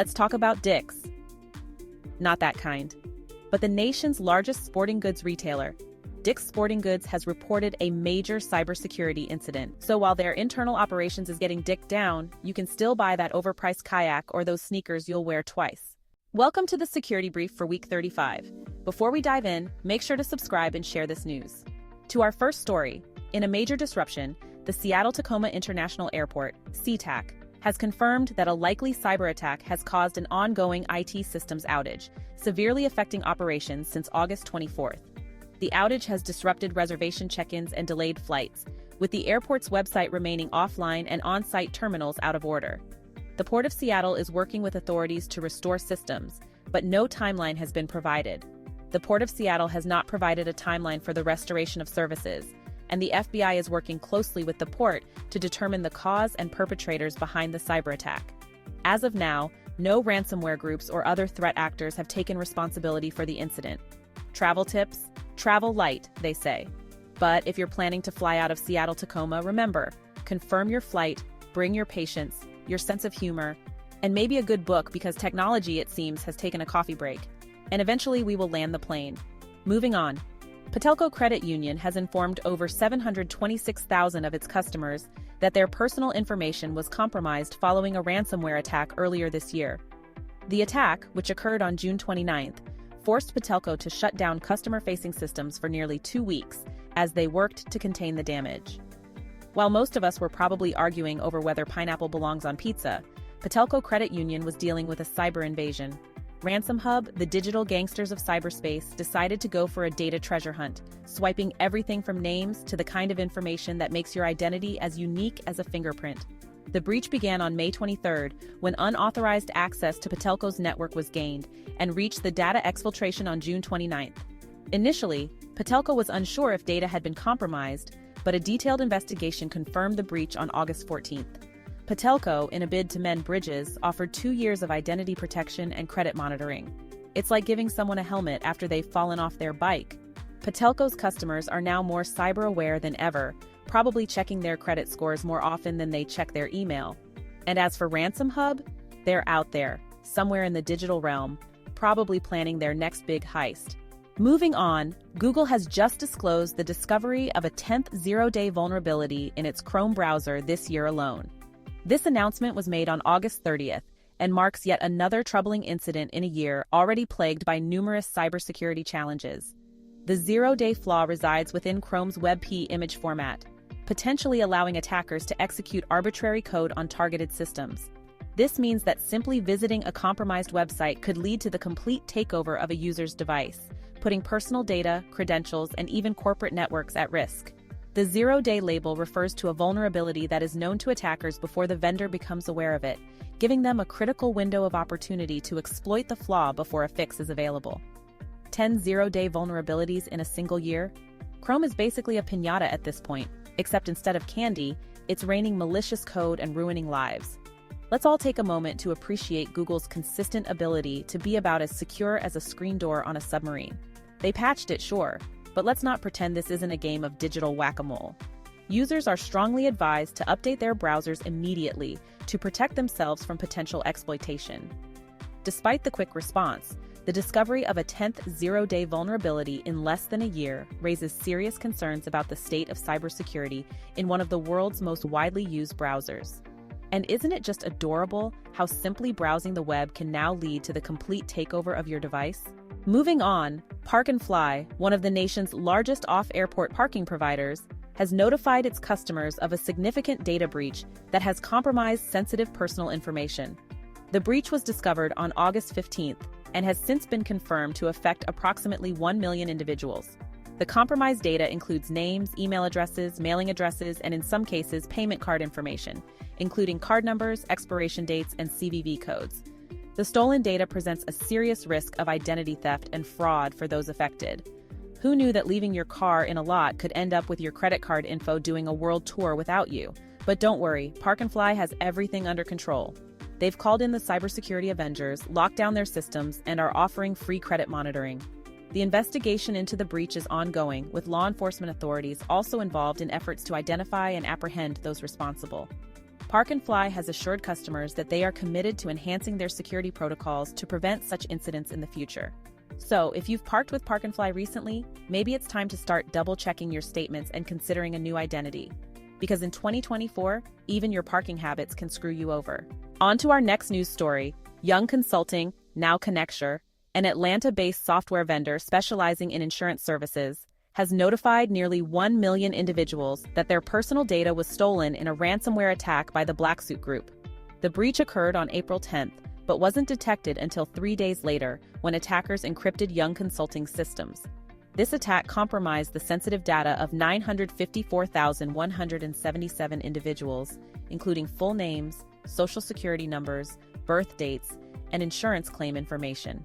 Let's talk about Dick's. Not that kind. But the nation's largest sporting goods retailer, Dick's Sporting Goods, has reported a major cybersecurity incident. So while their internal operations is getting dicked down, you can still buy that overpriced kayak or those sneakers you'll wear twice. Welcome to the Security Brief for Week 35. Before we dive in, make sure to subscribe and share this news. To our first story, in a major disruption, the Seattle-Tacoma International Airport, SeaTac, has confirmed that a likely cyber attack has caused an ongoing IT systems outage, severely affecting operations since August 24th. The outage has disrupted reservation check-ins and delayed flights, with the airport's website remaining offline and on-site terminals out of order. The Port of Seattle is working with authorities to restore systems, but no timeline has been provided. The Port of Seattle has not provided a timeline for the restoration of services, and the FBI is working closely with the port to determine the cause and perpetrators behind the cyber attack. As of now, no ransomware groups or other threat actors have taken responsibility for the incident. Travel tips? Travel light, they say. But if you're planning to fly out of Seattle-Tacoma, remember, confirm your flight, bring your patience, your sense of humor, and maybe a good book, because technology, it seems, has taken a coffee break. And eventually we will land the plane. Moving on. Patelco Credit Union has informed over 726,000 of its customers that their personal information was compromised following a ransomware attack earlier this year. The attack, which occurred on June 29th, forced Patelco to shut down customer-facing systems for nearly 2 weeks as they worked to contain the damage. While most of us were probably arguing over whether pineapple belongs on pizza, Patelco Credit Union was dealing with a cyber invasion. Ransom Hub, the digital gangsters of cyberspace, decided to go for a data treasure hunt, swiping everything from names to the kind of information that makes your identity as unique as a fingerprint. The breach began on May 23rd, when unauthorized access to Patelco's network was gained, and reached the data exfiltration on June 29th. Initially, Patelco was unsure if data had been compromised, but a detailed investigation confirmed the breach on August 14th. Patelco, in a bid to mend bridges, offered 2 years of identity protection and credit monitoring. It's like giving someone a helmet after they've fallen off their bike. Patelco's customers are now more cyber-aware than ever, probably checking their credit scores more often than they check their email. And as for Ransom Hub, they're out there, somewhere in the digital realm, probably planning their next big heist. Moving on, Google has just disclosed the discovery of a 10th zero-day vulnerability in its Chrome browser this year alone. This announcement was made on August 30th and marks yet another troubling incident in a year already plagued by numerous cybersecurity challenges. The zero-day flaw resides within Chrome's WebP image format, potentially allowing attackers to execute arbitrary code on targeted systems. This means that simply visiting a compromised website could lead to the complete takeover of a user's device, putting personal data, credentials, and even corporate networks at risk. The zero-day label refers to a vulnerability that is known to attackers before the vendor becomes aware of it, giving them a critical window of opportunity to exploit the flaw before a fix is available. 10 zero-day vulnerabilities in a single year? Chrome is basically a piñata at this point, except instead of candy, it's raining malicious code and ruining lives. Let's all take a moment to appreciate Google's consistent ability to be about as secure as a screen door on a submarine. They patched it, sure, but let's not pretend this isn't a game of digital whack-a-mole. Users are strongly advised to update their browsers immediately to protect themselves from potential exploitation. Despite the quick response, the discovery of a 10th zero-day vulnerability in less than a year raises serious concerns about the state of cybersecurity in one of the world's most widely used browsers. And isn't it just adorable how simply browsing the web can now lead to the complete takeover of your device? Moving on, Park and Fly, one of the nation's largest off-airport parking providers, has notified its customers of a significant data breach that has compromised sensitive personal information. The breach was discovered on August 15th and has since been confirmed to affect approximately 1 million individuals. The compromised data includes names, email addresses, mailing addresses, and in some cases, payment card information, including card numbers, expiration dates, and CVV codes. The stolen data presents a serious risk of identity theft and fraud for those affected. Who knew that leaving your car in a lot could end up with your credit card info doing a world tour without you? But don't worry, Park and Fly has everything under control. They've called in the cybersecurity Avengers, locked down their systems, and are offering free credit monitoring. The investigation into the breach is ongoing, with law enforcement authorities also involved in efforts to identify and apprehend those responsible. Park and Fly has assured customers that they are committed to enhancing their security protocols to prevent such incidents in the future. So, if you've parked with Park and Fly recently, maybe it's time to start double-checking your statements and considering a new identity. Because in 2024, even your parking habits can screw you over. On to our next news story. Young Consulting, now Connecture, an Atlanta-based software vendor specializing in insurance services, has notified nearly 1 million individuals that their personal data was stolen in a ransomware attack by the BlackSuit group. The breach occurred on April 10th, but wasn't detected until 3 days later when attackers encrypted Young Consulting's systems. This attack compromised the sensitive data of 954,177 individuals, including full names, social security numbers, birth dates, and insurance claim information.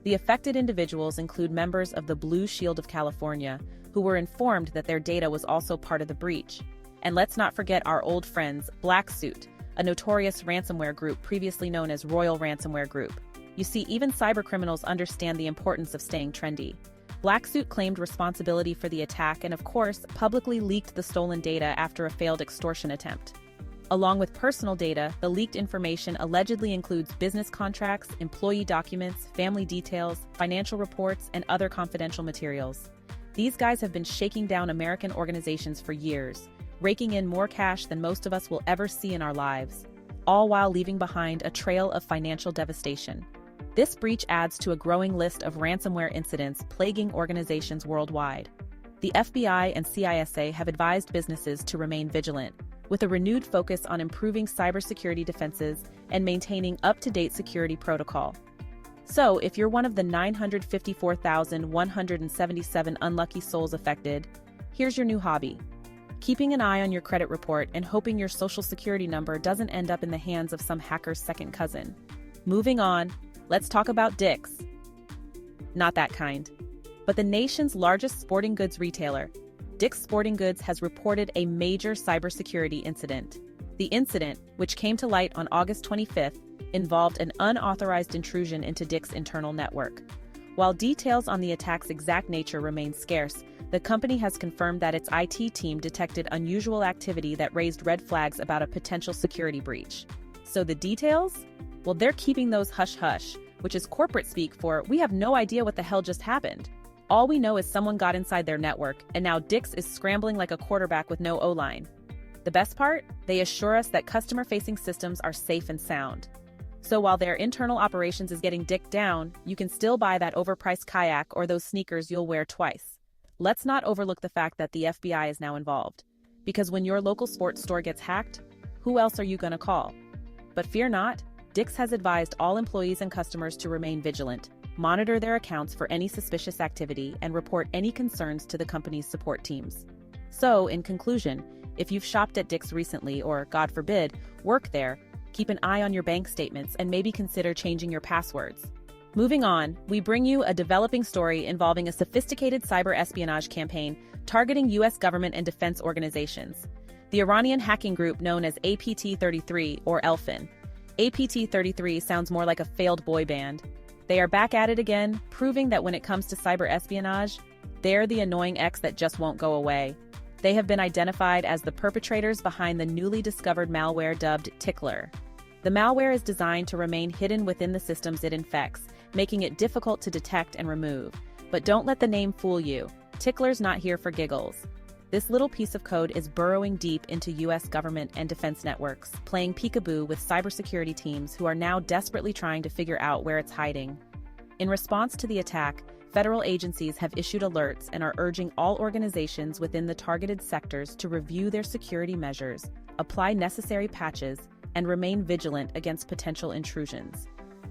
The affected individuals include members of the Blue Shield of California, who were informed that their data was also part of the breach. And let's not forget our old friends, BlackSuit, a notorious ransomware group previously known as Royal Ransomware Group. You see, even cybercriminals understand the importance of staying trendy. BlackSuit claimed responsibility for the attack and, of course, publicly leaked the stolen data after a failed extortion attempt. Along with personal data, the leaked information allegedly includes business contracts, employee documents, family details, financial reports, and other confidential materials. These guys have been shaking down American organizations for years, raking in more cash than most of us will ever see in our lives, all while leaving behind a trail of financial devastation. This breach adds to a growing list of ransomware incidents plaguing organizations worldwide. The FBI and CISA have advised businesses to remain vigilant, with a renewed focus on improving cybersecurity defenses and maintaining up-to-date security protocol. So, if you're one of the 954,177 unlucky souls affected, here's your new hobby: keeping an eye on your credit report and hoping your social security number doesn't end up in the hands of some hacker's second cousin. Moving on, let's talk about Dick's. Not that kind. But the nation's largest sporting goods retailer, Dick's Sporting Goods, has reported a major cybersecurity incident. The incident, which came to light on August 25th, involved an unauthorized intrusion into Dick's internal network. While details on the attack's exact nature remain scarce, the company has confirmed that its IT team detected unusual activity that raised red flags about a potential security breach. So the details? Well, they're keeping those hush-hush, which is corporate speak for "we have no idea what the hell just happened." All we know is someone got inside their network, and now Dick's is scrambling like a quarterback with no O-line. The best part? They assure us that customer-facing systems are safe and sound. So while their internal operations is getting dicked down, you can still buy that overpriced kayak or those sneakers you'll wear twice. Let's not overlook the fact that the FBI is now involved. Because when your local sports store gets hacked, who else are you gonna call? But fear not, Dick's has advised all employees and customers to remain vigilant, monitor their accounts for any suspicious activity, and report any concerns to the company's support teams. So, in conclusion, if you've shopped at Dick's recently or, God forbid, work there, keep an eye on your bank statements and maybe consider changing your passwords. Moving on, we bring you a developing story involving a sophisticated cyber espionage campaign targeting U.S. government and defense organizations. The Iranian hacking group known as APT-33, or Elfin. APT-33 sounds more like a failed boy band. They are back at it again, proving that when it comes to cyber espionage, they're the annoying ex that just won't go away. They have been identified as the perpetrators behind the newly discovered malware dubbed Tickler. The malware is designed to remain hidden within the systems it infects, making it difficult to detect and remove. But don't let the name fool you. Tickler's not here for giggles. This little piece of code is burrowing deep into U.S. government and defense networks, playing peekaboo with cybersecurity teams who are now desperately trying to figure out where it's hiding. In response to the attack, federal agencies have issued alerts and are urging all organizations within the targeted sectors to review their security measures, apply necessary patches, and remain vigilant against potential intrusions.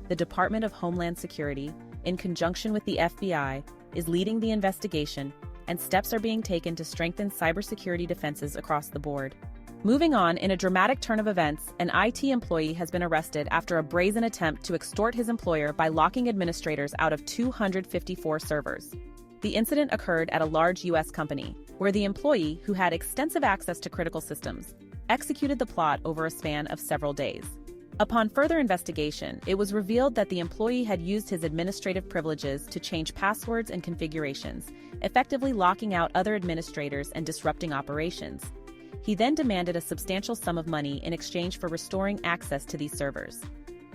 The Department of Homeland Security, in conjunction with the FBI, is leading the investigation, and steps are being taken to strengthen cybersecurity defenses across the board. Moving on, in a dramatic turn of events, an IT employee has been arrested after a brazen attempt to extort his employer by locking administrators out of 254 servers. The incident occurred at a large U.S. company, where the employee, who had extensive access to critical systems, executed the plot over a span of several days. Upon further investigation, it was revealed that the employee had used his administrative privileges to change passwords and configurations, effectively locking out other administrators and disrupting operations. He then demanded a substantial sum of money in exchange for restoring access to these servers.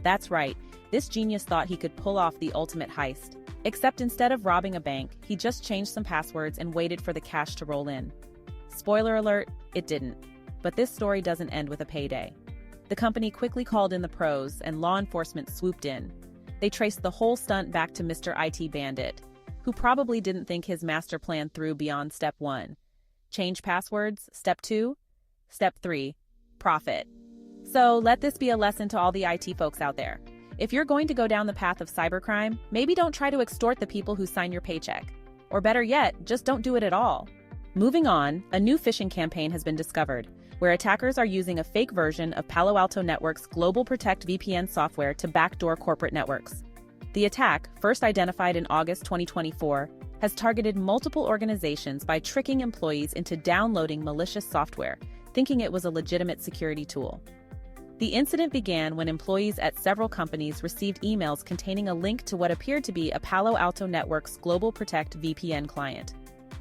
That's right, this genius thought he could pull off the ultimate heist. Except instead of robbing a bank, he just changed some passwords and waited for the cash to roll in. Spoiler alert, it didn't. But this story doesn't end with a payday. The company quickly called in the pros and law enforcement swooped in. They traced the whole stunt back to Mr. IT Bandit, who probably didn't think his master plan through beyond step 1. Change passwords, step 2, step 3, profit. So let this be a lesson to all the IT folks out there. If you're going to go down the path of cybercrime, maybe don't try to extort the people who sign your paycheck. Or better yet, just don't do it at all. Moving on, a new phishing campaign has been discovered, where attackers are using a fake version of Palo Alto Networks' GlobalProtect VPN software to backdoor corporate networks. The attack, first identified in August 2024, has targeted multiple organizations by tricking employees into downloading malicious software, thinking it was a legitimate security tool. The incident began when employees at several companies received emails containing a link to what appeared to be a Palo Alto Networks GlobalProtect VPN client.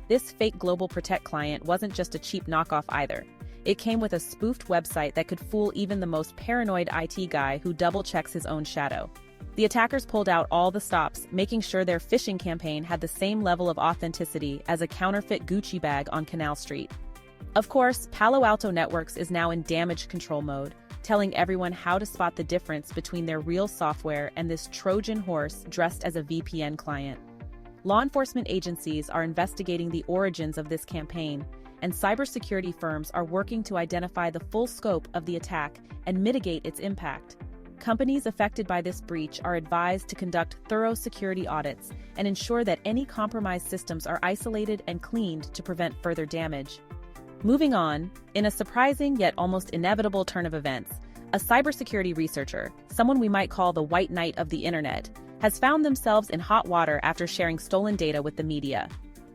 This fake GlobalProtect client wasn't just a cheap knockoff either. It came with a spoofed website that could fool even the most paranoid IT guy who double-checks his own shadow. The attackers pulled out all the stops, making sure their phishing campaign had the same level of authenticity as a counterfeit Gucci bag on Canal Street. Of course, Palo Alto Networks is now in damage control mode, telling everyone how to spot the difference between their real software and this Trojan horse dressed as a VPN client. Law enforcement agencies are investigating the origins of this campaign, and cybersecurity firms are working to identify the full scope of the attack and mitigate its impact. Companies affected by this breach are advised to conduct thorough security audits and ensure that any compromised systems are isolated and cleaned to prevent further damage. Moving on, in a surprising yet almost inevitable turn of events, a cybersecurity researcher, someone we might call the white knight of the internet, has found themselves in hot water after sharing stolen data with the media.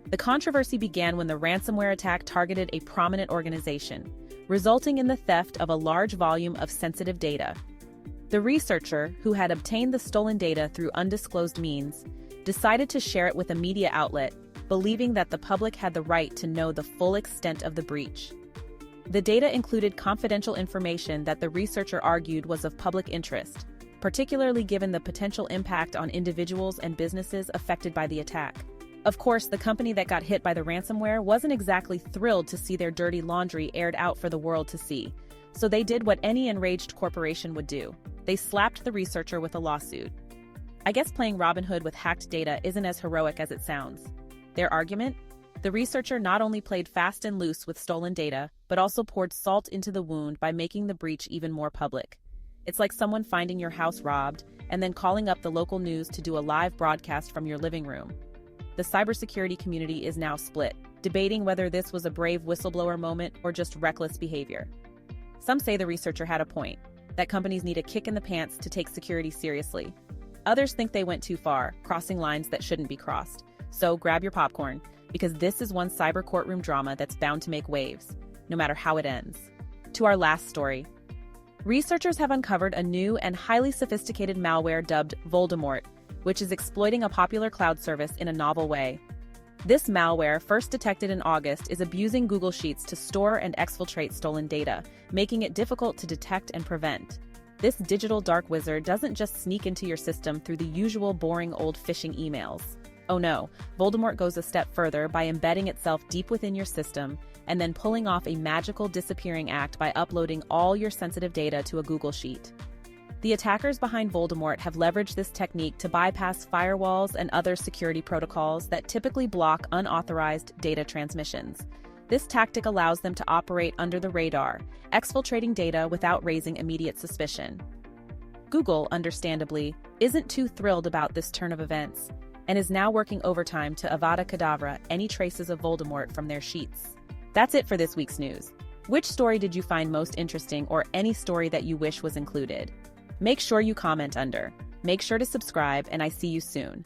The controversy began when the ransomware attack targeted a prominent organization, resulting in the theft of a large volume of sensitive data. The researcher, who had obtained the stolen data through undisclosed means, decided to share it with a media outlet, believing that the public had the right to know the full extent of the breach. The data included confidential information that the researcher argued was of public interest, particularly given the potential impact on individuals and businesses affected by the attack. Of course, the company that got hit by the ransomware wasn't exactly thrilled to see their dirty laundry aired out for the world to see, so they did what any enraged corporation would do. They slapped the researcher with a lawsuit. I guess playing Robin Hood with hacked data isn't as heroic as it sounds. Their argument? The researcher not only played fast and loose with stolen data, but also poured salt into the wound by making the breach even more public. It's like someone finding your house robbed and then calling up the local news to do a live broadcast from your living room. The cybersecurity community is now split, debating whether this was a brave whistleblower moment or just reckless behavior. Some say the researcher had a point, that companies need a kick in the pants to take security seriously. Others think they went too far, crossing lines that shouldn't be crossed. So grab your popcorn, because this is one cyber courtroom drama that's bound to make waves, no matter how it ends. To our last story. Researchers have uncovered a new and highly sophisticated malware dubbed Voldemort, which is exploiting a popular cloud service in a novel way. This malware, first detected in August, is abusing Google Sheets to store and exfiltrate stolen data, making it difficult to detect and prevent. This digital dark wizard doesn't just sneak into your system through the usual boring old phishing emails. Oh no, Voldemort goes a step further by embedding itself deep within your system and then pulling off a magical disappearing act by uploading all your sensitive data to a Google Sheet. The attackers behind Voldemort have leveraged this technique to bypass firewalls and other security protocols that typically block unauthorized data transmissions. This tactic allows them to operate under the radar, exfiltrating data without raising immediate suspicion. Google, understandably, isn't too thrilled about this turn of events, and is now working overtime to Avada Kedavra any traces of Voldemort from their sheets. That's it for this week's news. Which story did you find most interesting, or any story that you wish was included? Make sure you comment under. Make sure to subscribe, and I see you soon.